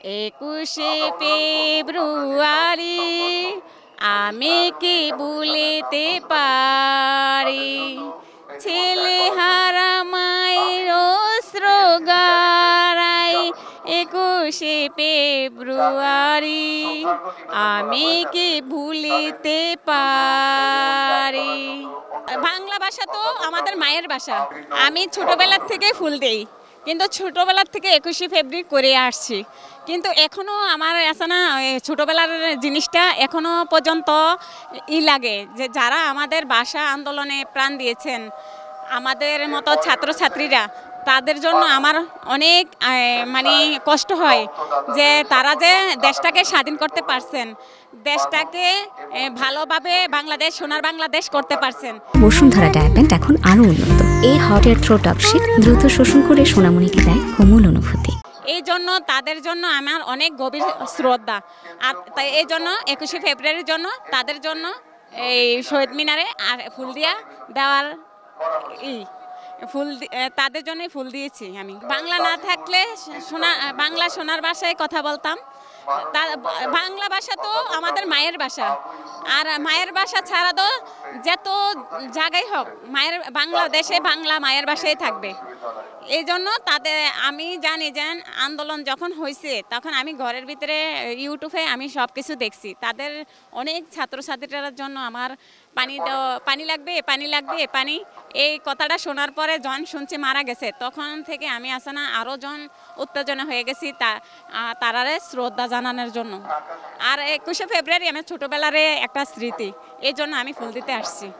21শে ফেব্রুয়ারি আমি কি ভুলিতে পারি ছেলেহারা মায়ের অশ্রু গারাই 21শে ফেব্রুয়ারি আমি কি ভুলিতে পারি। বাংলা ভাষা তো আমাদের মায়ের ভাষা। আমি ছোটবেলার থেকে ফুল দেই, কিন্তু ছোটবেলার থেকে 21শে ফেব্রুয়ারি করে আসছি, কিন্তু এখনো আমার আছে না ছোটবেলার জিনিসটা এখনো পর্যন্ত লাগে যে যারা আমাদের ভাষা আন্দোলনে প্রাণ দিয়েছেন, আমাদের মতো ছাত্রছাত্রীরা, তাদের জন্য আমার অনেক মানে কষ্ট হয় যে তারা যে দেশটাকে স্বাধীন করতে পারছেন, দেশটাকে ভালোভাবে বাংলাদেশ সোনার বাংলাদেশ করতে পারছেন। বসুন্ধরা ডায়াপেন্ট এখন আরো উন্নত। এই হট এয়ার থ্রো টপশিট দ্রুত শোষণ করে সোনামণিকে দেয় কোমল অনুভূতি। এই জন্য তাদের জন্য আমার অনেক গভীর শ্রদ্ধা। আর তাই এই জন্য 21শে ফেব্রুয়ারির জন্য তাদের জন্য এই শহীদ মিনারে ফুল দেওয়ার তাদের জন্যই ফুল দিয়েছি। আমি বাংলা না থাকলে বাংলা সোনার ভাষায় কথা বলতাম। বাংলা ভাষা তো আমাদের মায়ের ভাষা, আর মায়ের ভাষা ছাড়া তো যত জায়গায় হোক বাংলাদেশে বাংলা মায়ের ভাষায় থাকবে। এই জন্য তাদের আমি জানি যে আন্দোলন যখন হয়েছে তখন আমি ঘরের ভিতরে ইউটিউবে আমি সব কিছু দেখছি। তাদের অনেক ছাত্রছাত্রীদের জন্য আমার পানি লাগবে পানি এই কথাটা শোনার পরে জন শুনছি মারা গেছে, তখন থেকে আমি আসে না আরও জন উত্তেজনা হয়ে গেছি তারারে শ্রদ্ধা জানানোর জন্য। আর 21শে ফেব্রুয়ারি আমার ছোটোবেলার একটা স্মৃতি, এই জন্য আমি ফুল দিতে আসছি।